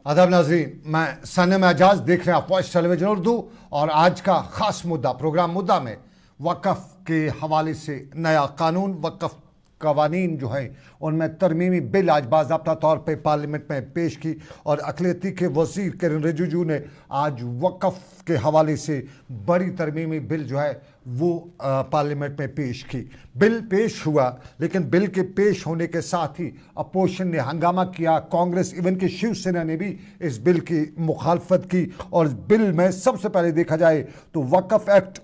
आदाब नाज़रीन, मैं सनम एजाज देख रहे हैं आप वॉइस टेलीविजन उर्दू। और आज का ख़ास मुद्दा प्रोग्राम मुद्दा में वक़्फ़ के हवाले से नया कानून, वक़्फ़ कवानीन जो है उनमें तरमीमी बिल आज बाज़ाब्ता तौर पे पार्लियामेंट में पेश की। और अक़लियती के वज़ीर किरण रिजिजू ने आज वक़्फ़ के हवाले से बड़ी तरमीमी बिल जो है वो पार्लियामेंट में पेश की। बिल पेश हुआ, लेकिन बिल के पेश होने के साथ ही अपोजिशन ने हंगामा किया। कांग्रेस इवन कि शिवसेना ने भी इस बिल की मुखालफत की। और बिल में सबसे पहले देखा जाए तो वक़्फ़ एक्ट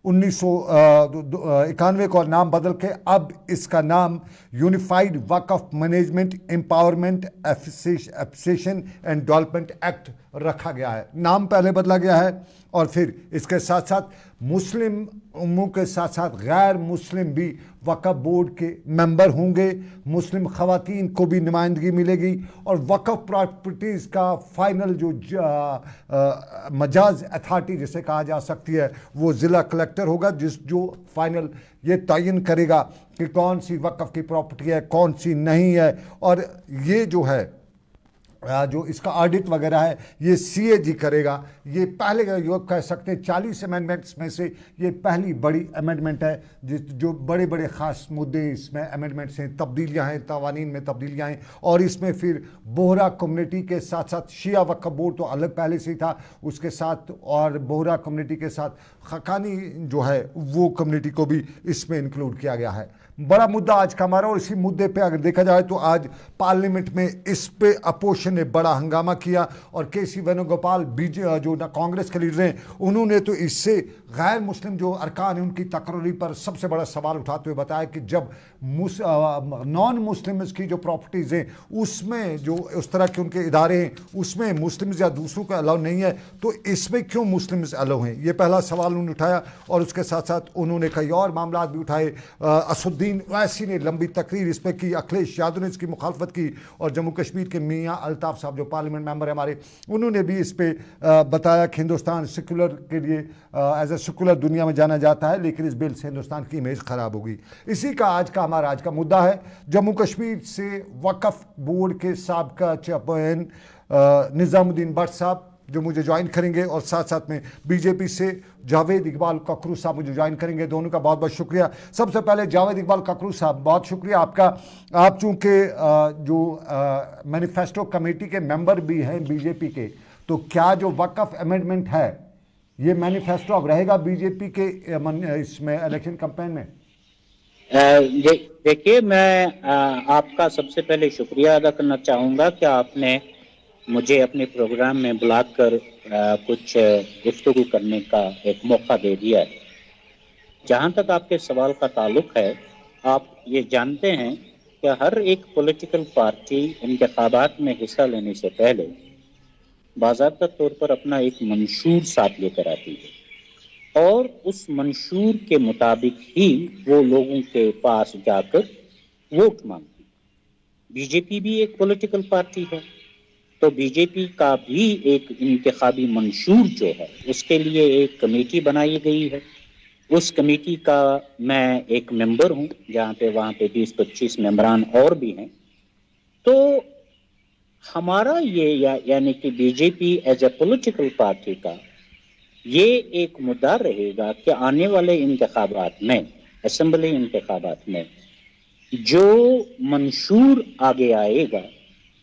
1991 को नाम बदल के अब इसका नाम unified Waqf management empowerment association and development act रखा गया है। नाम पहले बदला गया है। और फिर इसके साथ साथ मुस्लिम उम्मों के साथ साथ गैर मुस्लिम भी वक़्फ़ बोर्ड के मेंबर होंगे। मुस्लिम ख़वातीन को भी नुमाइंदगी मिलेगी। और वक़्फ़ प्रॉपर्टीज़ का फ़ाइनल जो मजाज अथॉरिटी जिसे कहा जा सकती है वो ज़िला कलेक्टर होगा, जो फ़ाइनल ये तयन करेगा कि कौन सी वक़्फ़ की प्रॉपर्टी है, कौन सी नहीं है। और ये जो है जो इसका ऑडिट वगैरह है ये CAG करेगा। ये पहले कह सकते हैं 40 अमेंडमेंट्स में से ये पहली बड़ी अमेंडमेंट है जो बड़े बड़े ख़ास मुद्दे इसमें अमेंडमेंट्स हैं, तब्दीलियाँ हैं, कवानीन में तब्दीलियाँ हैं। और इसमें फिर बोहरा कम्युनिटी के साथ साथ शिया वक़्फ़ बोर्ड तो अलग पहले से ही था, उसके साथ और बोहरा कम्युनिटी के साथ खकानी जो है वो कम्युनिटी को भी इसमें इंक्लूड किया गया है। बड़ा मुद्दा आज का हमारा। और इसी मुद्दे पे अगर देखा जाए तो आज पार्लियामेंट में इस पे अपोजिशन ने बड़ा हंगामा किया। और KC वेणुगोपाल जो कांग्रेस के लीडर हैं उन्होंने तो इससे गैर मुस्लिम जो अरकान हैं उनकी तकरीर पर सबसे बड़ा सवाल उठाते हुए बताया कि जब नॉन मुस्लिम्स की जो प्रॉपर्टीज़ हैं उसमें जो उस तरह के उनके इदारे हैं उसमें मुस्लिम्स या दूसरों का अलाउ नहीं है तो इसमें क्यों मुस्लिम्स अलाउ हैं। ये पहला सवाल उन्होंने उठाया। और उसके साथ साथ उन्होंने कई और मामला भी उठाए। असुद्दीन वैसी ने लंबी तकरीर इस पर की, अखिलेश यादव ने इसकी मुखालफत की। और जम्मू कश्मीर के मियाँ अल्ताफ़ साहब जो पार्लियामेंट मेंबर है हमारे, उन्होंने भी इस पर बताया कि हिंदुस्तान सेकुलर के लिए एज ए सेकुलर दुनिया में जाना जाता है, लेकिन इस बिल से हिंदुस्तान की इमेज ख़राब होगी। इसी का हमारा आज का मुद्दा है। जम्मू कश्मीर से वक़्फ़ बोर्ड के साबका चेयरमैन निज़ामुद्दीन भट्ट साहब जो मुझे ज्वाइन करेंगे, और साथ साथ में BJP से जावेद इकबाल ककरू साहब मुझे ज्वाइन करेंगे। दोनों का बहुत बहुत शुक्रिया। सबसे पहले जावेद इकबाल ककरू साहब, बहुत शुक्रिया आपका। आप चूँकि जो मैनिफेस्टो कमेटी के मेंबर भी हैं BJP के, तो क्या जो वक़्फ़ अमेंडमेंट है ये मैनिफेस्टो अब रहेगा BJP के इसमें इलेक्शन कैंपेन में? देखिए, मैं आपका सबसे पहले शुक्रिया अदा करना चाहूँगा कि आपने मुझे अपने प्रोग्राम में बुलाकर कुछ गुफ्तगू करने का एक मौका दे दिया है। जहाँ तक आपके सवाल का ताल्लुक है, आप ये जानते हैं कि हर एक पॉलिटिकल पार्टी इंतखाबात में हिस्सा लेने से पहले बाज़ाब्ता तौर पर अपना एक मंशूर साथ लेकर आती है और उस मंशूर के मुताबिक ही वो लोगों के पास जाकर वोट मांगती है। BJP भी एक पॉलिटिकल पार्टी है, तो BJP का भी एक इंतखाबी मंशूर जो है उसके लिए एक कमेटी बनाई गई है। उस कमेटी का मैं एक मेंबर हूं, जहां पे वहां पे 20-25 मेंबरान और भी हैं। तो हमारा ये यानी कि BJP as a political party का ये एक मुद्दा रहेगा कि आने वाले इंतखाबात में, असेंबली इंतखाबात में जो मंशूर आगे आएगा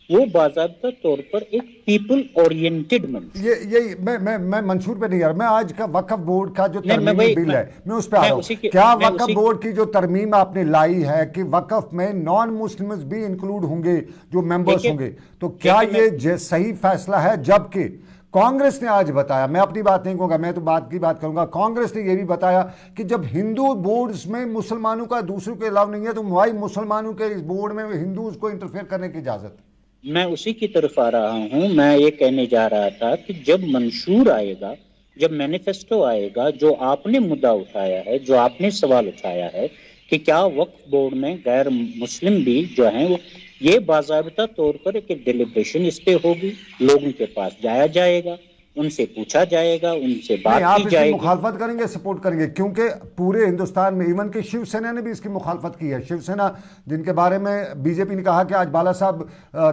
वो बाज़ाब्ता तौर पर एक पीपल ओरिएंटेड मंशूर। ये मैं मंशूर पे नहीं आ रहा, मैं आज का वक़्फ़ बोर्ड का जो तरमीमी बिल है मैं उस पे आ रहा हूँ। क्या वक़्फ़ बोर्ड की जो तरमीम आपने लाई है कि वक़्फ़ में नॉन मुस्लिम्स भी इंक्लूड होंगे जो मेंबर्स होंगे, तो क्या ये सही फैसला है? जबकि कांग्रेस ने आज बताया, मैं अपनी बात नहीं कहूँगा, मैं तो बात की बात करूँगा, कांग्रेस ने यह भी बताया कि जब हिंदू बोर्ड्स में मुसलमानों का दूसरों के अलाव नहीं है तो भाई मुसलमानों के इस बोर्ड में हिंदूज को इंटरफेयर करने की इजाज़त। मैं उसी की तरफ आ रहा हूं। मैं ये कहने जा रहा था कि जब मंशूर आएगा, जब मैनिफेस्टो आएगा, जो आपने मुद्दा उठाया है, जो आपने सवाल उठाया है कि क्या वक्फ बोर्ड में गैर मुस्लिम भी जो हैं वो, ये बाज़ाब्ता तौर पर एक डिलिब्रेशन इस पे होगी, लोगों के पास जाया जाएगा, ان سے پوچھا جائے گا, ان سے نہیں بات آپ کی اس جائے کی گی. مخالفت کریں گے سپورٹ کریں گے؟ کیونکہ پورے ہندوستان میں ایون کہ شیو سینا نے بھی اس کی مخالفت کی ہے. شیو سینا جن کے بارے میں بی جے پی نے کہا کہ آج بالا صاحب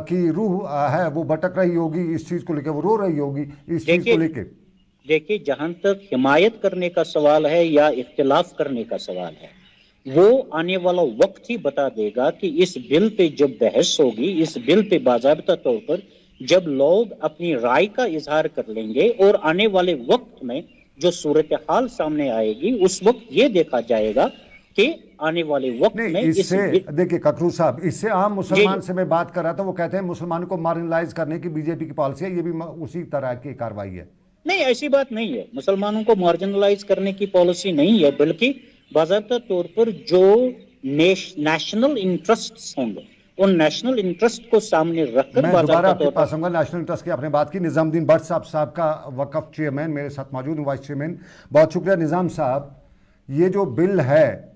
کی روح ہے وہ بھٹک رہی ہوگی اس چیز کو لے کے, وہ رو رہی ہوگی اس چیز کو لے کے. دیکھیے جہاں تک حمایت کرنے کا سوال ہے یا اختلاف کرنے کا سوال ہے, وہ آنے والا وقت ہی بتا دے گا کہ اس بل پہ جب بحث ہوگی, اس بل پہ باضابطہ طور پر جب لوگ اپنی رائے کا اظہار کر لیں گے, اور آنے والے وقت میں جو صورتحال سامنے آئے گی اس وقت یہ دیکھا جائے گا کہ آنے والے وقت نہیں میں اس سے دیکھیے ککرو صاحب, اس سے عام مسلمان سے میں بات کر رہا تھا, وہ کہتے ہیں مسلمانوں کو مارجنلائز کرنے کی بی جے پی کی پالیسی ہے, یہ بھی اسی طرح کی کاروائی ہے. نہیں, ایسی بات نہیں ہے. مسلمانوں کو مارجنلائز کرنے کی پالیسی نہیں ہے, بلکہ باضابطہ طور پر جو نیشنل انٹرسٹ ہوں گے ان نیشنل انٹرسٹ کو سامنے رکھ کر میں دوبارہ باضابطہ آپ کے طور پر. پاس آؤں گا. نیشنل انٹرسٹ کی آپ نے بات کی. نظام الدین بٹ صاحب سابقہ وقف چیئرمین میرے ساتھ موجود ہیں, وائس چیئرمین. بہت شکریہ نظام صاحب. یہ جو بل ہے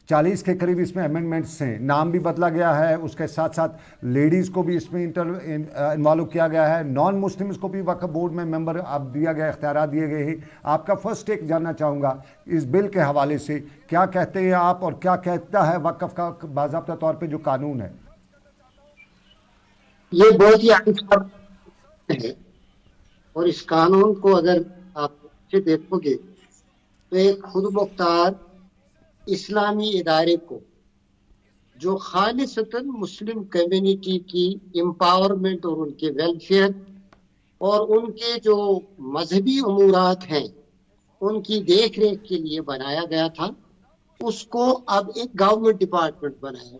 40 کے قریب اس میں امینڈمنٹس ہیں, نام بھی بدلا گیا ہے, اس کے ساتھ ساتھ لیڈیز کو بھی اس میں انوالو کیا گیا ہے, نان مسلمز کو بھی وقف بورڈ میں ممبر اب دیا گیا, اختیارات دیے گئے ہیں. آپ کا فرسٹ ٹیک جاننا چاہوں گا اس بل کے حوالے سے, کیا کہتے ہیں آپ اور کیا کہتا ہے وقف کا باضابطہ طور پہ جو قانون ہے؟ یہ بہت ہی اہم ہے, اور اس قانون کو اگر آپ دیکھو گے تو ایک خود مختار اسلامی ادارے کو جو خالصتاً مسلم کمیونٹی کی امپاورمنٹ اور ان کے ویلفیئر اور ان کے جو مذہبی امورات ہیں ان کی دیکھ ریکھ کے لیے بنایا گیا تھا, اس کو اب ایک گورنمنٹ ڈپارٹمنٹ بنایا.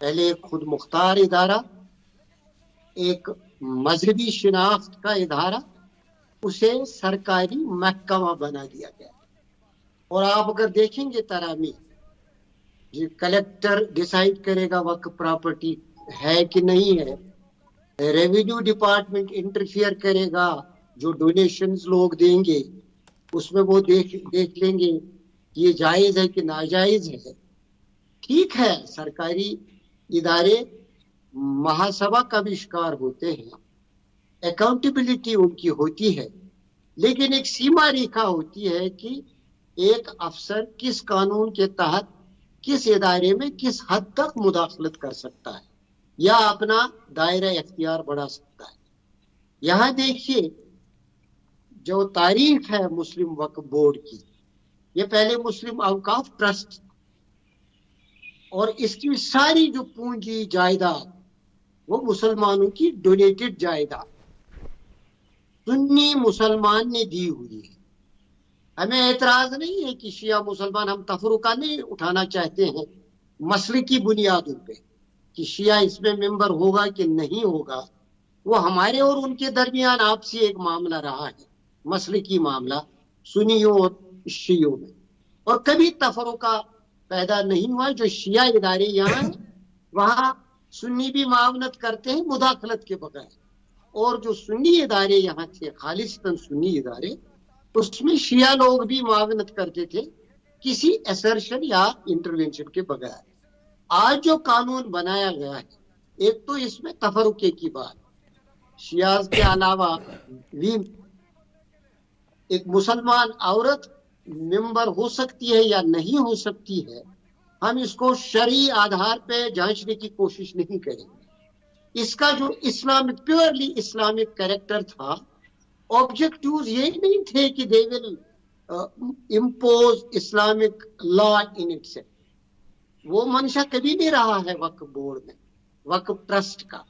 پہلے ایک خود مختار ادارہ, ایک مذہبی شناخت کا ادارہ, اسے سرکاری محکمہ بنا دیا گیا. اور آپ اگر دیکھیں گے ترامی, کلیکٹر ڈیسائیڈ کرے گا وقف پراپرٹی ہے کہ نہیں ہے, ریونیو ڈپارٹمنٹ انٹرفیئر کرے گا, جو ڈونیشنز لوگ دیں گے اس میں وہ دیکھ لیں گے یہ جائز ہے کہ ناجائز ہے. ٹھیک ہے, سرکاری ادارے محاسبہ کا بھی شکار ہوتے ہیں, اکاؤنٹیبلٹی ان کی ہوتی ہے, لیکن ایک سیما ریکھا ہوتی ہے کہ ایک افسر کس قانون کے تحت کس ادارے میں کس حد تک مداخلت کر سکتا ہے یا اپنا دائرہ اختیار بڑھا سکتا ہے. یہاں دیکھیے جو تاریخ ہے مسلم وقف بورڈ کی, یہ پہلے مسلم اوقاف ٹرسٹ, اور اس کی ساری جو پونجی جائیداد وہ مسلمانوں کی ڈونیٹڈ جائیداد سنی مسلمان نے دی ہوئی ہے. ہمیں اعتراض نہیں ہے کہ شیعہ مسلمان, ہم تفرقہ نہیں اٹھانا چاہتے ہیں مسلکی بنیادوں پہ کہ شیعہ اس میں ممبر ہوگا کہ نہیں ہوگا. وہ ہمارے اور ان کے درمیان آپسی ایک معاملہ رہا ہے, مسلکی معاملہ سنیوں اور شیعوں میں, اور کبھی تفرقہ پیدا نہیں ہوا. جو شیعہ ادارے یہاں ہیں وہاں سنی بھی معاونت کرتے ہیں مداخلت کے بغیر, اور جو سنی ادارے یہاں تھے خالصتاً سنی ادارے, اس میں شیعہ لوگ بھی معاونت کرتے تھے کسی ایسرشن یا انٹروینشن کے بغیر. آج جو قانون بنایا گیا ہے, ایک تو اس میں تفرقے کی بات, شیعہ کے علاوہ بھی ایک مسلمان عورت ممبر ہو سکتی ہے یا نہیں ہو سکتی ہے, ہم اس کو شرعی آدھار پہ جانچنے کی کوشش نہیں کریں گے. اس کا جو اسلامک پیورلی اسلامک کریکٹر تھا, آبجیکٹیوز یہ نہیں تھے کہ they will impose Islamic law in itself. وہ منشا کبھی نہیں رہا ہے وقف بورڈ میں, وقف ٹرسٹ کا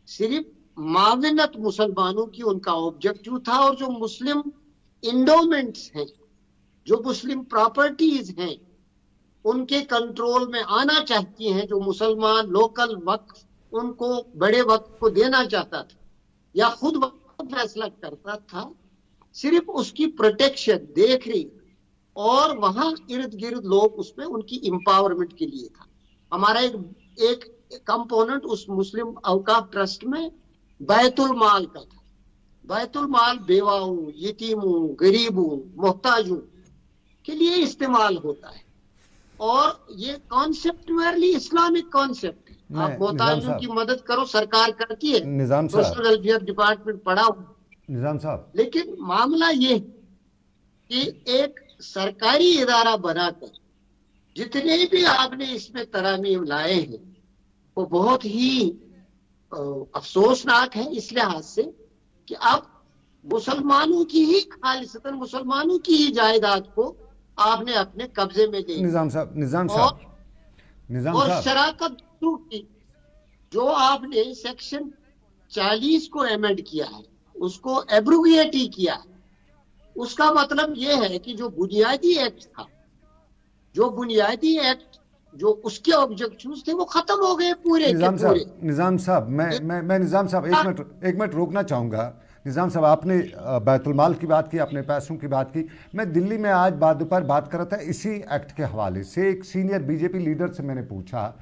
صرف معاونت مسلمانوں کی ان کا آبجیکٹیو تھا. اور جو مسلم انڈومنٹس ہیں, جو مسلم پراپرٹیز ہیں, ان کے کنٹرول میں آنا چاہتی ہیں, جو مسلمان لوکل وقف ان کو بڑے وقت کو دینا چاہتا تھا یا خود فیصلہ کرتا تھا, صرف اس کی پروٹیکشن دیکھ رہی, اور وہاں ارد گرد لوگ اس میں ان کی امپاورمنٹ کے لیے تھا. ہمارا ایک کمپوننٹ اس مسلم اوقاف ٹرسٹ میں بیت المال کا تھا. بیت المال بیواؤں, یتیموں, غریبوں, محتاجوں کے لیے استعمال ہوتا ہے, اور یہ کانسیپٹولی اسلامک کانسیپٹ ہے. آپ محتاجوں کی مدد کرو, سرکار کرتی ہے, نظام سوشل ویلفیئر ڈپارٹمنٹ پڑا निजाम साहब, लेकिन मामला ये कि एक सरकारी इदारा बनाकर जितने भी आपने इसमें तरामीम लाए हैं वो बहुत ही अफसोसनाक है इस लिहाज से कि आप मुसलमानों की ही खालिसतन मुसलमानों की ही जायदाद को आपने अपने कब्जे में ले निजाम साहब, निजाम साहब, निजाम और साहब, शराकत की जो आपने सेक्शन 40 को एमेंड किया है उसको एब्रोगेट ही किया है। उसका मतलब यह है कि जो बुनियादी एक्ट था, जो बुनियादी एक्ट जो उसके ऑब्जेक्टिव्स थे वो खत्म हो गए पूरे के पूरे। निजाम साहब, मैं निजाम साहब एक मिनट रोकना चाहूँगा। निजाम साहब, आपने बैतुलमाल की बात की, अपने पैसों की बात की। मैं दिल्ली में आज दोपहर बात कर रहा था इसी एक्ट के हवाले से। एक सीनियर बीजेपी लीडर से मैंने पूछा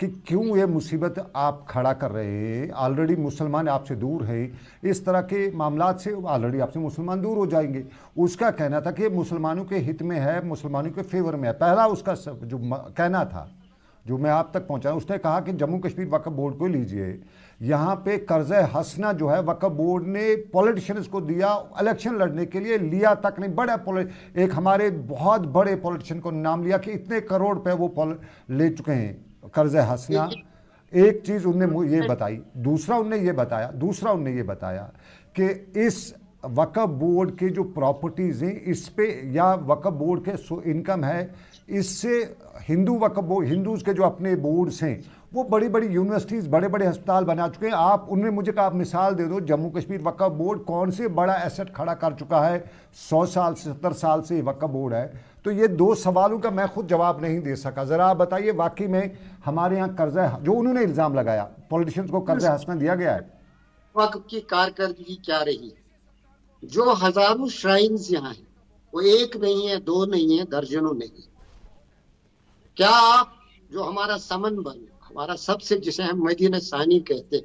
कि क्यों ये मुसीबत आप खड़ा कर रहे हैं, ऑलरेडी मुसलमान आपसे दूर हैं, इस तरह के मामलात से ऑलरेडी आपसे मुसलमान दूर हो जाएंगे। उसका कहना था कि ये मुसलमानों के हित में है, मुसलमानों के फेवर में है। पहला उसका जो कहना था जो मैं आप तक पहुंचा, उसने कहा कि जम्मू कश्मीर वक्फ बोर्ड को लीजिए, यहाँ पे कर्ज़े हसना जो है वक्फ बोर्ड ने पॉलिटिशियंस को दिया, इलेक्शन लड़ने के लिए लिया तक नहीं। बड़ा एक हमारे बहुत बड़े पॉलिटिशियन को नाम लिया कि इतने करोड़ पे वो ले चुके हैं कर्ज़े हसना। एक चीज़ उनने ये बताई। दूसरा उनने ये बताया कि इस वक्फ बोर्ड के जो प्रॉपर्टीज़ हैं इस पे या वक्फ बोर्ड के इनकम है, इससे हिंदूज़ के जो अपने बोर्ड्स हैं वो बड़ी बड़ी यूनिवर्सिटीज़, बड़े बड़े अस्पताल बना चुके हैं। उन्होंने मुझे कहा आप मिसाल दे दो, जम्मू कश्मीर वक्फ बोर्ड कौन से बड़ा एसेट खड़ा कर चुका है? 100 साल से 70 साल से वक्फ बोर्ड है। तो ये दो सवालों का मैं खुद जवाब नहीं दे सका। ज़रा आप बताइए, वाकई में हमारे यहाँ कर्जा, जो उन्होंने इल्ज़ाम लगाया पॉलिटिशियंस को कर्जा हंसना दिया गया है, वक्फ की कारकर्दगी क्या रही? जो हजारों श्राइन्स यहाँ हैं वो एक नहीं है, दो नहीं है, दर्जनों नहीं। क्या आप जो हमारा समन बल, हमारा सबसे जिसे हम मदीना सानी कहते,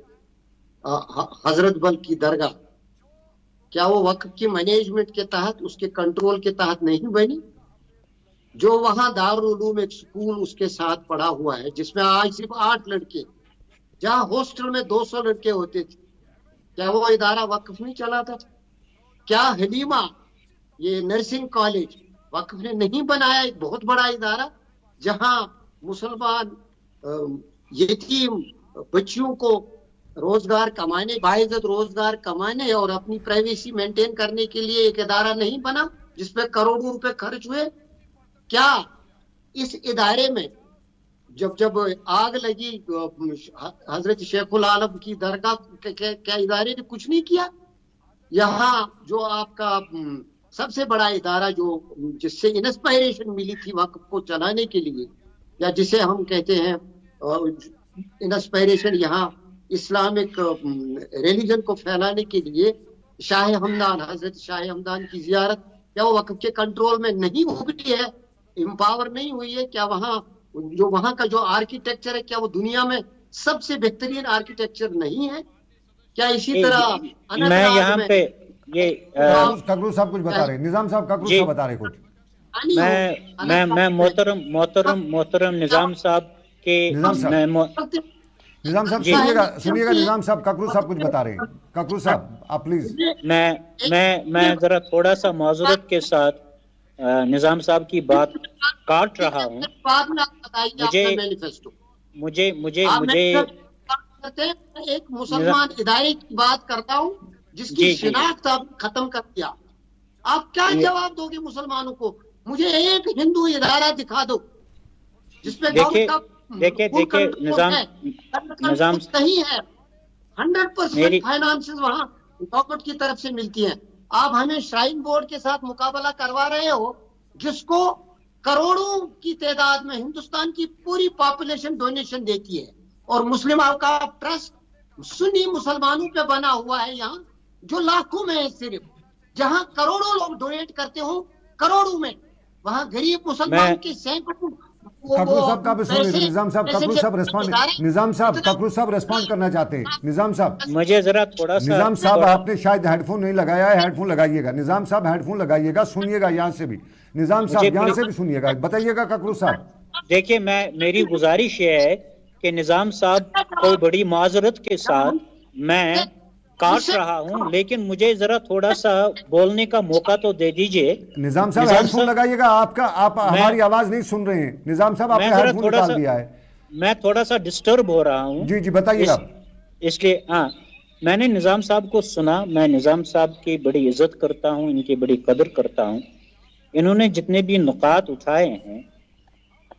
हजरत बल की दरगाह, क्या वो वक्फ की मैनेजमेंट के तहत, उसके कंट्रोल के तहत नहीं बनी? जो वहां दारुल उलूम एक स्कूल उसके साथ पड़ा हुआ है जिसमें आज सिर्फ 8 लड़के, जहां हॉस्टल में 200 लड़के होते थे, क्या वो इदारा वक्फ नहीं चलाता था? क्या हलीमा ये नर्सिंग कॉलेज वक्फ ने नहीं बनाया? एक बहुत बड़ा इदारा जहां मुसलमान यतीम बच्चियों को रोजगार कमाने, बाइज्जत रोजगार कमाने और अपनी प्राइवेसी मेंटेन करने के लिए एक इदारा नहीं बना जिसपे करोड़ों रुपए खर्च हुए? क्या इस इदारे में जब आग लगी हजरत शेखुल आलम की दरगाह, क्या इदारे ने कुछ नहीं किया? यहाँ जो आपका सबसे बड़ा इदारा जो जिससे इंस्पायरेशन मिली थी वक्फ को चलाने के लिए, या जिसे हम कहते हैं इंस्पायरेशन यहाँ इस्लामिक रिलीजन को फैलाने के लिए, शाह हमदान, हजरत शाह हमदान की जियारत, क्या वो वक्फ के कंट्रोल में नहीं हुई है, एम्पावर नहीं हुई है? क्या वहाँ का जो आर्किटेक्चर है, क्या वो दुनिया में सबसे बेहतरीन आर्किटेक्चर नहीं है? क्या इसी तरह मैं यहाँ पे ये ककरू साहब कुछ बता रहे, निजाम साहब ककरू साहब बता रहे कुछ। मैं मोहतरम निजाम साहब के निजाम साहब सुनिएगा निजाम साहब, ककरू साहब कुछ बता रहे हैं। ककरू साहब आप प्लीज। मैं जरा थोड़ा सा माजूरत के साथ निजाम साहब की बात काट रहा हूँ। मुझे एक मुसलमान इदारे की बात करता हूँ जिसकी शिनाख्त आप खत्म कर दिया। आप क्या जवाब दोगे मुसलमानों को? मुझे एक हिंदू इदारा दिखा दो जिसमें देखिए निजाम सही है, 100% फाइनेंसेस वहाँ गवर्नमेंट की तरफ से मिलती हैं। आप हमें श्राइन बोर्ड के साथ मुकाबला करवा रहे हो जिसको करोड़ों की तादाद में हिंदुस्तान की पूरी पॉपुलेशन डोनेशन देती है, और मुस्लिम आपका ट्रस्ट सुन्नी मुसलमानों पे बना हुआ है यहाँ, जो लाखों में है सिर्फ, जहाँ करोड़ों लोग डोनेट करते हो, करोड़ों में, वहाँ गरीब मुसलमान की सैकड़ों। ककरू साहब का भी सुनिए, निजाम साहब, ककरू साहब रिस्पॉन्ड, निजाम साहब ककरू साहब रिस्पॉन्ड करना चाहते हैं। निजाम साहब मुझे जरा थोड़ा सा, निजाम साहब आपने शायद हेडफोन नहीं लगाया है, हेडफोन लगाइएगा। निजाम साहब हेडफोन लगाइएगा, सुनिएगा यहाँ से भी। निजाम साहब यहाँ से भी सुनिएगा, बताइएगा ककरू साहब। देखिए मेरी गुजारिश ये है कि निजाम साहब कोई बड़ी माजरत के साथ काट रहा हूं, लेकिन मुझे जरा थोड़ा सा बोलने का मौका तो दे दीजिए। निजाम साहब निजाम हेडफोन साहब, लगाइएगा, आप हमारी आवाज नहीं सुन रहे हैं। निजाम साहब आपने मैं जरा हेडफोन थोड़ा निकाल सा दिया है। मैं थोड़ा सा डिस्टर्ब हो रहा हूं। जी जी बताइएगा। इसलिए हाँ, मैंने निजाम साहब को सुना। मैं निजाम साहब की बड़ी इज्जत करता हूं, इनकी बड़ी कदर करता हूं। इन्होंने जितने भी नुकात उठाए हैं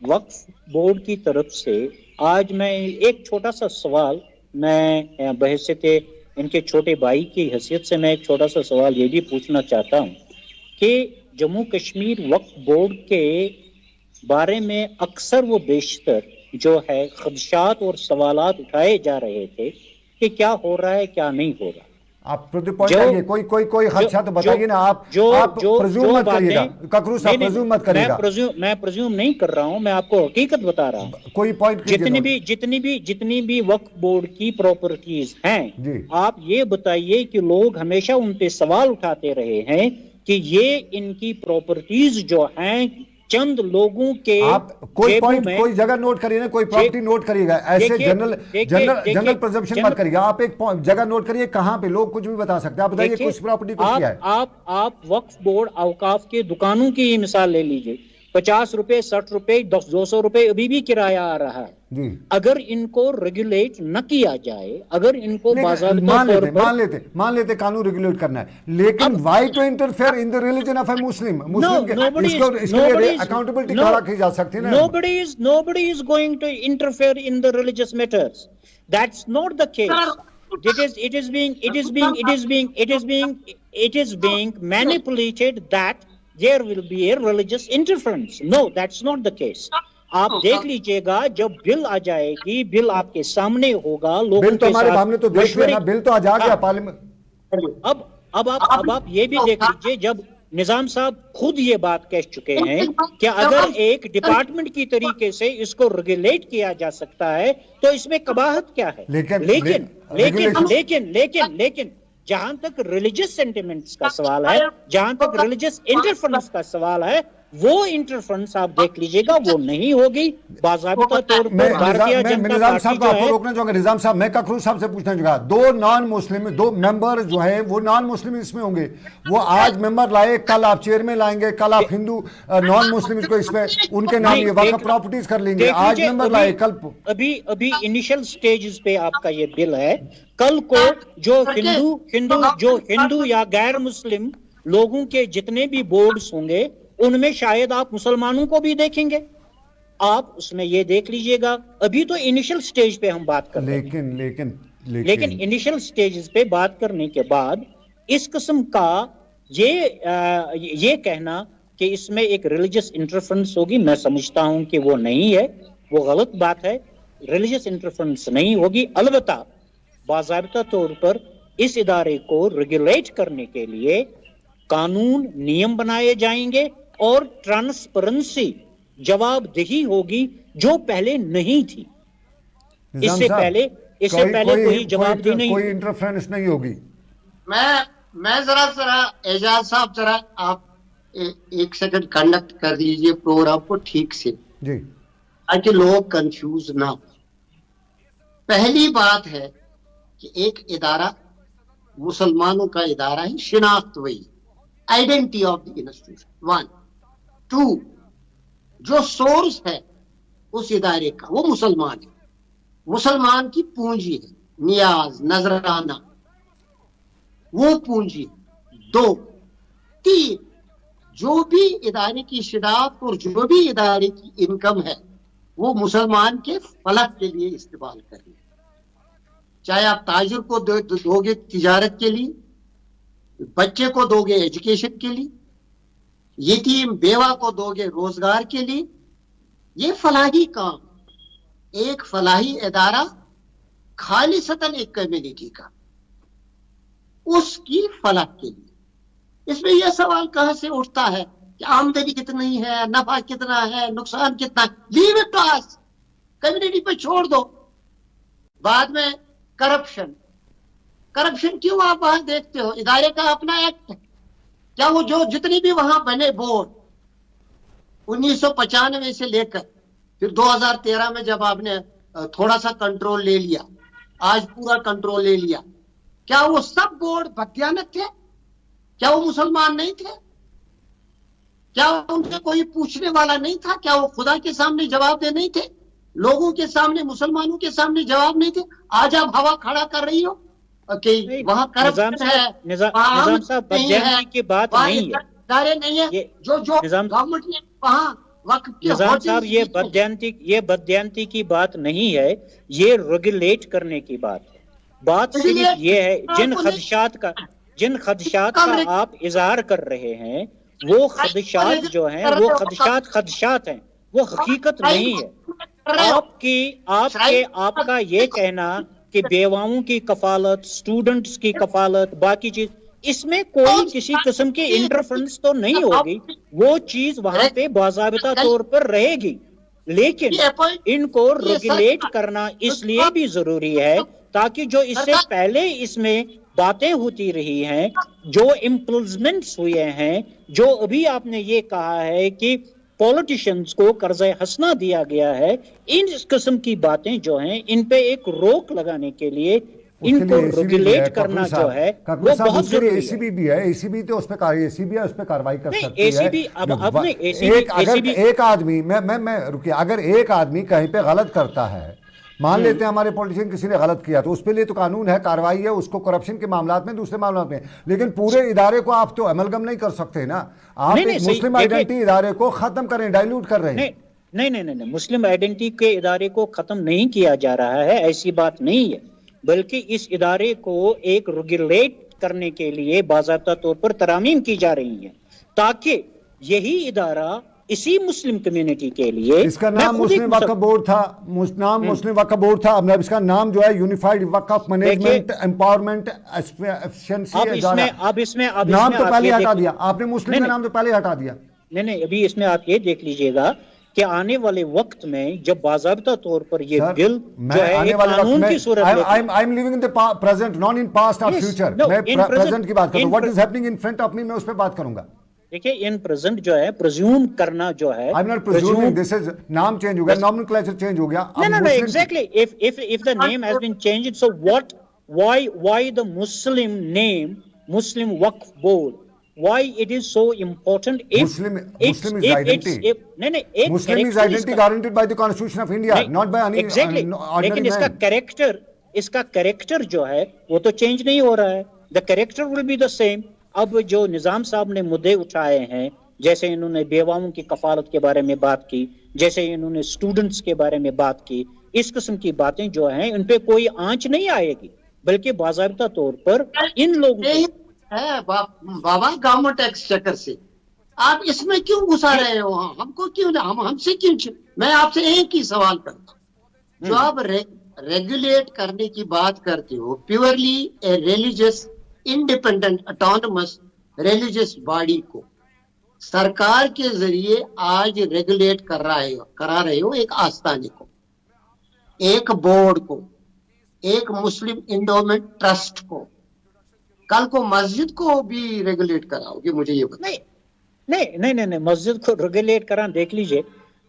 वक्फ बोर्ड की तरफ से, आज मैं एक छोटा सा सवाल, मैं बहैसियत इनके छोटे भाई की हैसियत से मैं एक छोटा सा सवाल ये भी पूछना चाहता हूं कि जम्मू कश्मीर वक्फ बोर्ड के बारे में अक्सर वो बेशतर जो है खदशात और सवालात उठाए जा रहे थे कि क्या हो रहा है क्या नहीं हो रहा। आप टू द पॉइंट आइए, कोई खदशा तो बताइए ना। आप प्रेज्यूम मत करिएगा, ककरू साहब प्रेज्यूम मत करिएगा। मैं प्रेज्यूम नहीं कर रहा हूं, मैं आपको हकीकत बता रहा हूं। कोई पॉइंट जितनी भी वक्फ बोर्ड की प्रॉपर्टीज हैं, आप ये बताइए कि लोग हमेशा उन पे सवाल उठाते रहे हैं कि ये इनकी प्रॉपर्टीज जो हैं चंद लोगों के, आप कोई पॉइंट कोई जगह नोट करिए ना, कोई प्रॉपर्टी नोट करिएगा, ऐसे जनरल प्रिजम्पशन मत करिएगा। आप एक जगह नोट करिए, कहां पे लोग कुछ भी बता सकते हैं। आप बताइए कुछ प्रॉपर्टी को क्या है। आप वक्फ बोर्ड औकाफ के दुकानों की ही मिसाल ले लीजिए। 50 रुपए 60 रुपए 200 रुपए अभी भी किराया आ रहा है। अगर इनको रेगुलेट न किया जाए, अगर इनको मान लेते कानून रेगुलेट करना है, लेकिन why to interfere in the religion of a Muslim के अकाउंटेबिलिटी खड़ा की जा सकती है ना। nobody is going to interfere in the religious matters. That's not the case. It is being manipulated that there will be a religious interference. No, that's not the case. आप देख लीजिएगा, जब बिल आ जाएगी, बिल आपके सामने होगा, लोगों के साथ हमने तो देख लिया ना, बिल तो आज आ गया पार्लियामेंट। अब आप ये भी देख लीजिए, जब निजाम साहब खुद ये बात कह चुके हैं कि अगर एक डिपार्टमेंट की तरीके से इसको रेगुलेट किया जा सकता है तो इसमें कबाहत क्या है। लेकिन जहां तक रिलीजियस सेंटिमेंट्स का सवाल है, जहां तक रिलीजियस इंटरफेरेंस का सवाल है, वो इंटरफेरेंस आप देख लीजिएगा वो नहीं होगी। बाज़ाबिता तौर पर भारतीय जनता पार्टी जो है, रोकना चाहूंगा निजाम साहब, मैं ककरू साहब से पूछना चाहूंगा, दो मेंबर जो है वो नॉन मुस्लिम इसमें होंगे। वो आज मेंबर लाए, कल आप चेयरमैन लाएंगे, कल आप हिंदू नॉन मुस्लिम को इसमें उनके नाम ये वक्फ प्रॉपर्टीज कर लेंगे। आज मेंबर लाए, कल अभी इनिशियल स्टेजेस पे आपका ये बिल है। कल को जो हिंदू या गैर मुस्लिम लोगों के जितने भी बोर्ड्स होंगे उनमें शायद आप मुसलमानों को भी देखेंगे। आप उसमें ये देख लीजिएगा, अभी तो इनिशियल स्टेज पे हम बात कर रहे हैं। लेकिन इनिशियल स्टेजेस पे बात करने के बाद इस किस्म का ये कहना कि इसमें एक रिलीजियस इंटरफेरेंस होगी, मैं समझता हूं कि वो नहीं है, वो गलत बात है। रिलीजियस इंटरफेरेंस नहीं होगी। अलबत्ता बाज़ाबिता तौर पर इस इदारे को रेगुलेट करने के लिए कानून नियम बनाए जाएंगे और ट्रांसपेरेंसी जवाबदेही होगी जो पहले नहीं थी। इससे पहले कोई जवाबदेही नहीं, कोई इंटरफेरेंस नहीं होगी। मैं जरा एजाज साहब, जरा आप एक सेकंड कंडक्ट कर दीजिए प्रोग्राम को ठीक से जी, ताकि लोग कंफ्यूज ना हो। पहली बात है कि एक इदारा मुसलमानों का इदारा है, शिनाख्त वही, आइडेंटिटी ऑफ द इंस्टीट्यूशन 1 2, जो सोर्स है उस इदारे का वो मुसलमान है, मुसलमान की पूंजी है, नियाज नजराना वो पूंजी है। 2 3, जो भी इदारे की शिनाख्त और जो भी इदारे की इनकम है वो मुसलमान के फलक के लिए इस्तेमाल करें। चाहे आप ताजिर को दोगे तिजारत के लिए, बच्चे को दोगे एजुकेशन के लिए, यतीम बेवा को दोगे रोजगार के लिए, ये फलाही काम, एक फलाही इदारा खालिसतन एक कम्युनिटी का, उसकी फलाह के लिए। इसमें यह सवाल कहां से उठता है कि आमदनी कितनी है, नफा कितना है, नुकसान कितना है, leave it to us, community पे छोड़ दो। बाद में करप्शन क्यों आप वहां देखते हो? इदारे का अपना एक्ट है। क्या वो जो जितनी भी वहां बने बोर्ड 1995 से लेकर फिर 2013 में जब आपने थोड़ा सा कंट्रोल ले लिया, आज पूरा कंट्रोल ले लिया, کیا وہ سب بورڈ بددیانت تھے؟ کیا وہ مسلمان نہیں تھے؟ کیا ان سے کوئی پوچھنے والا نہیں تھا؟ کیا وہ خدا کے سامنے جواب دے نہیں تھے؟ لوگوں کے سامنے، مسلمانوں کے سامنے جواب نہیں تھے؟ آج آپ ہوا کھڑا کر رہی ہو کہ وہاں کرپشن ہے، نظام صاحب بددیانتی کی بات نہیں ہے، ادارے نہیں ہے، جو گورنمنٹ نے وہاں وقت کے نظام صاحب یہ بددیانتی کی بات نہیں ہے، یہ ریگولیٹ کرنے کی بات ہے. بات صرف یہ ہے جن خدشات کا آپ اظہار کر رہے ہیں، وہ خدشات جو ہیں وہ خدشات ہیں، وہ حقیقت نہیں ہے. آپ کا یہ کہنا کہ بیواؤں کی کفالت، اسٹوڈنٹس کی کفالت، باقی چیز، اس میں کوئی کسی قسم کی انٹرفرنس تو نہیں ہوگی، وہ چیز وہاں پہ باضابطہ طور پر رہے گی، لیکن ان کو ریگولیٹ کرنا اس لیے بھی ضروری ہے تاکہ جو اس سے پہلے اس میں باتیں ہوتی رہی ہیں، جو امپلمنٹس ہوئے ہیں، جو ابھی آپ نے یہ کہا ہے کہ پولیٹیشنز کو قرض حسنہ دیا گیا ہے، ان قسم کی باتیں جو ہیں ان پہ ایک روک لگانے کے لیے ان کو ریگولیٹ کرنا جو ہے وہ بہت ضروری ہے. اے سی بی بھی ہے، اے سی بی تو اس پہ کارروائی کر سکتی ہے. اے سی بی اب نے ایک آدمی میں رکیے، اگر ایک آدمی کہیں پہ غلط کرتا ہے، مان لیتے ہیں ہمارے پولیٹیشین کسی نے غلط کیا، تو اس پہ لیے تو قانون ہے، کارروائی ہے، اس کو کرپشن کے معاملات میں، دوسرے معاملات میں، لیکن پورے ادارے کو آپ تو ایملگم نہیں کر سکتے نا. آپ ایک مسلم آئیڈینٹی ادارے کو ختم کریں، ڈائیلوٹ کر رہے ہیں. نہیں، مسلم آئیڈینٹی کے ادارے کو ختم نہیں کیا جا رہا ہے، ایسی بات نہیں ہے، بلکہ اس ادارے کو ایک ریگولیٹ کرنے کے لیے باضابطہ طور پر ترامیم کی جا رہی ہیں تاکہ یہی ادارہ اسی مسلم کمیونٹی کے لیے، اس کا نام مسلم وقف بورڈ تھا، مسلم وقف بورڈ تھا، اب اس کا نام جو ہے یونیفائیڈ وقف مینجمنٹ امپاورمنٹ ایفیشنسی، نام تو پہلے ہٹا دیا آپ نے، مسلم کا نام تو پہلے ہٹا دیا. نہیں، ابھی اس میں آپ یہ دیکھ لیجئے گا کہ آنے والے وقت میں جب باضابطہ طور پر یہ بل جو ہے ایک قانون کی صورت میں، I'm living in the present, not in past or future. میں present کی بات کروں، what is happening in front of me میں اس پہ بات کروں گا. دیکھیں ان پریزنٹ جو ہے پرزیوم کرنا جو ہے، I'm not presuming, this is نام چینج ہو گیا، nomenclature چینج ہو گیا. No, exactly. If the name has been changed, so why the Muslim name, Muslim Waqf Board? Why it is so important? Muslim is identity. Muslim is identity guaranteed by the Constitution of India, not by any ordinary لیکن اس کا character جو ہے وہ تو change نہیں ہو رہا ہے. The character will be the same. اب جو نظام صاحب نے مدعے اٹھائے ہیں، جیسے انہوں نے بیواؤں کی کفالت کے بارے میں بات کی، جیسے انہوں نے اسٹوڈنٹس کے بارے میں بات کی، اس قسم کی باتیں جو ہیں ان پہ کوئی آنچ نہیں آئے گی، بلکہ باضابطہ طور پر ان لوگوں بابا گورنمنٹ ایکسچیکر سے آپ اس میں کیوں گھسا رہے ہو؟ ہم کو کیوں نہ، ہم سے کیوں؟ میں آپ سے ایک ہی سوال کرتا ہوں، جو آپ ریگولیٹ کرنے کی بات کرتے ہو، purely religious independent autonomous religious body کو سرکار کے ذریعے آج ریگولیٹ کرا رہے ہو، ایک آستانے کو، ایک بورڈ کو، ایک مسلم انڈومنٹ ٹرسٹ کو، کل کو مسجد کو بھی ریگولیٹ کراؤ گے؟ مجھے یہ بتائیں. نہیں، مسجد کو ریگولیٹ کرا دیکھ لیجئے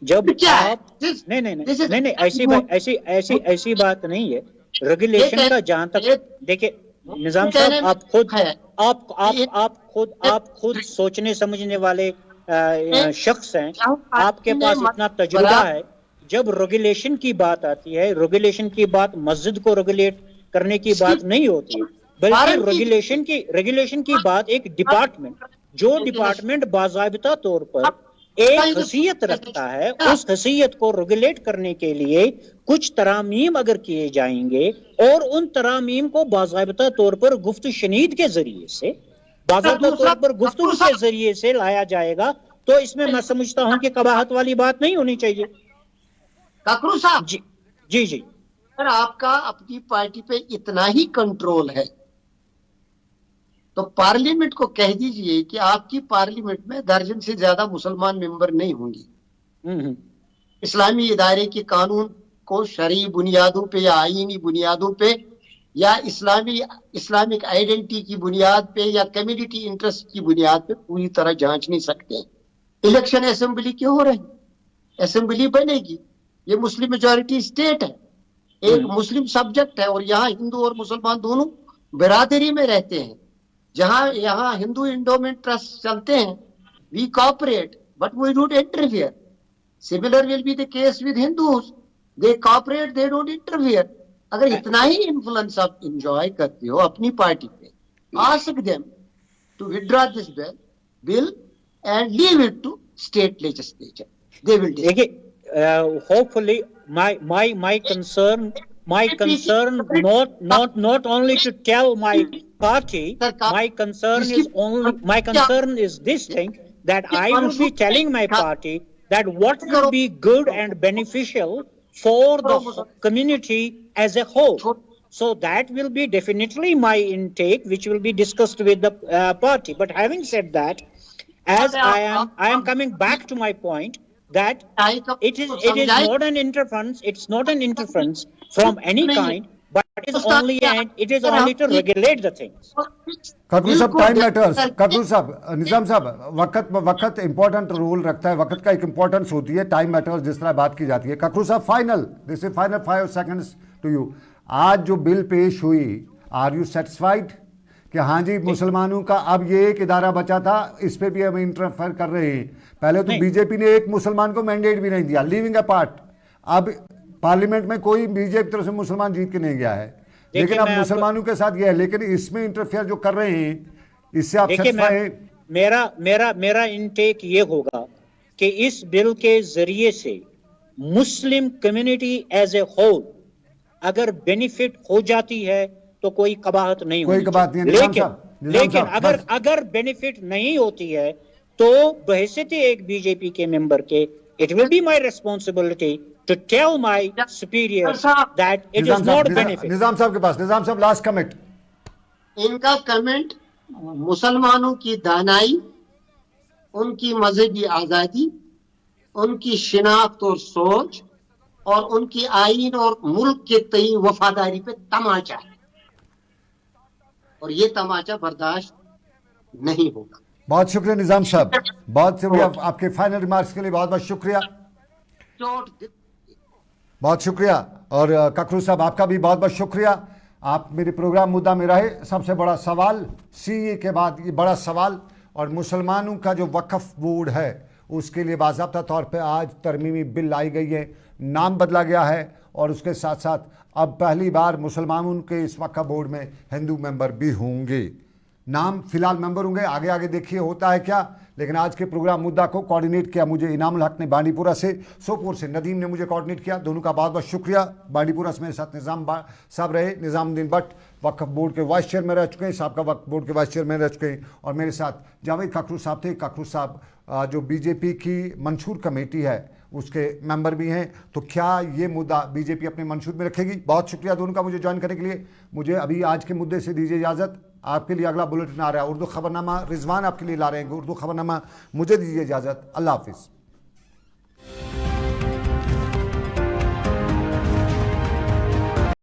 جب آپ نہیں ایسی بات نہیں ہے. ریگولیشن کا جہاں تک دیکھیں نظام صاحب، آپ خود سوچنے سمجھنے والے شخص ہیں، آپ کے پاس اتنا تجربہ ہے. جب ریگولیشن کی بات آتی ہے، ریگولیشن کی بات مسجد کو ریگولیٹ کرنے کی بات نہیں ہوتی، بلکہ ریگولیشن کی بات ایک ڈپارٹمنٹ، جو ڈپارٹمنٹ باضابطہ طور پر ایک حیثیت رکھتا ہے، اس حیثیت کو ریگولیٹ کرنے کے لیے کچھ ترامیم اگر کیے جائیں گے اور ان ترامیم کو باضابطہ طور پر گفت و شنید کے ذریعے سے، باضابطہ طور پر گفتگو کے ذریعے سے لایا جائے گا، تو اس میں سمجھتا ہوں کہ قباحت والی بات نہیں ہونی چاہیے. کاکرو صاحب جی اگر آپ کا اپنی پارٹی پہ اتنا ہی کنٹرول ہے تو پارلیمنٹ کو کہہ دیجئے کہ آپ کی پارلیمنٹ میں درجن سے زیادہ مسلمان ممبر نہیں ہوں گے. اسلامی ادارے کے قانون کو شرعی بنیادوں پہ یا آئینی بنیادوں پہ یا اسلامک آئیڈینٹی کی بنیاد پہ یا کمیونٹی انٹرسٹ کی بنیاد پہ پوری طرح جانچ نہیں سکتے. الیکشن اسمبلی کیوں ہو رہی؟ اسمبلی بنے گی، یہ مسلم میجورٹی اسٹیٹ ہے، ایک مسلم سبجیکٹ ہے، اور یہاں ہندو اور مسلمان دونوں برادری میں رہتے ہیں. جہاں یہاں ہندو انڈومنٹ ٹرسٹ چلتے ہیں, we cooperate but we don't interfere. Similar will be the case with Hindus, they cooperate, they don't interfere. اگر اتنا ہی انفلوئنس آپ انجوائے کرتے ہو اپنی پارٹی پہ, ask them to withdraw this bill and leave it to state legislature. They will decide. دیکھیے hopefully my concern not only to tell my party, my concern is this thing, that I will be telling my party that what will be good and beneficial for the community as a whole. So that will be definitely my intake, which will be discussed with the party. But having said that, as I am coming back to my point, that it is not an interference. It's not an interference from any kind, but it is only to regulate the things. ककरू साहब, time matters. ककरू साहब, निजाम साहब, वक्त important role रखता है, वक्त का एक importance होती है, टाइम मैटर्स जिस तरह बात की जाती है. ककरू साहब, final, this is final 5 seconds to you. आज जो बिल पेश हुई, आर यू सेटिस्फाइड कि हाँ जी मुसलमानों का अब ये एक इदारा बचा था, इस पे भी हम इंटरफेयर कर रहे हैं? पहले तो बीजेपी ने एक मुसलमान को मैंडेट भी नहीं दिया, लिविंग अपार्ट. अब पार्लियामेंट में कोई बीजेपी तरफ से मुसलमान जीत के नहीं गया है, लेकिन अब मुसलमानों के साथ ये है. लेकिन इसमें इंटरफेयर जो कर रहे हैं, इससे आप सेटिस्फाई? मेरा इनटेक ये होगा कि इस बिल के जरिए से Muslim community as a whole अगर बेनिफिट हो जाती है तो कोई कबाहत नहीं होती. कोई कबाहत नहीं. लेकिन अगर बेनिफिट नहीं होती है तो बहैसियत एक बीजेपी के मेंबर के, it will be my responsibility to tell my superiors that it is not benefit. निजाम साहब के पास, निजाम साहब लास्ट कमेंट. इनका कमेंट, मुसलमानों की दानाई, उनकी मजहबी आजादी, उनकी शिनाख्त और सोच और उनकी आईन और मुल्क के तई वफादारी पे तमाचा है, और ये तमाचा बर्दाश्त नहीं होगा. बहुत शुक्रिया निजाम साहब, बहुत शुक्रिया आपके फाइनल रिमार्क्स के लिए. बहुत बहुत शुक्रिया, बहुत शुक्रिया. और ककरू साहब, आपका भी बहुत बहुत शुक्रिया. आप मेरे प्रोग्राम मुद्दा में रहे. सबसे बड़ा सवाल सीए के बाद ये बड़ा सवाल, और मुसलमानों का जो वक्फ बोर्ड है उसके लिए बाज़ाब्ता तौर पे आज तरमीमी बिल लाई गई है, नाम बदला गया है, और उसके साथ साथ अब पहली बार मुसलमानों के इस वक्फ बोर्ड में हिंदू मेंबर भी होंगे. नाम फिलहाल मेंबर होंगे, आगे आगे देखिए होता है क्या. लेकिन आज के प्रोग्राम मुद्दा को कोऑर्डिनेट किया मुझे इनामुल हक ने बांडीपुरा से, सोपोर से नदीम ने मुझे कोऑर्डिनेट किया. दोनों का बहुत बहुत शुक्रिया. बांडीपुरा से मेरे साथ निज़ाम साहब रहे, निज़ामुद्दीन भट्ट वक्फ बोर्ड के वाइस चेयरमैन रह चुके हैं, साहब का वक्फ बोर्ड के वाइस चेयरमैन रह चुके हैं, और मेरे साथ जावेद ककरू साहब थे. ककरू साहब जो बीजेपी की मंशूर कमेटी है उसके मेंबर भी हैं. तो क्या ये मुद्दा बीजेपी अपने मंशूर में रखेगी? बहुत शुक्रिया दोनों का मुझे ज्वाइन करने के लिए. मुझे अभी आज के मुद्दे से दीजिए इजाज़त. आपके लिए अगला बुलेटिन आ रहा है, उर्दू खबरनामा. रिजवान आपके लिए ला रहे हैं उर्दू खबरनामा. मुझे दीजिए इजाज़त. अल्लाह हाफिज़.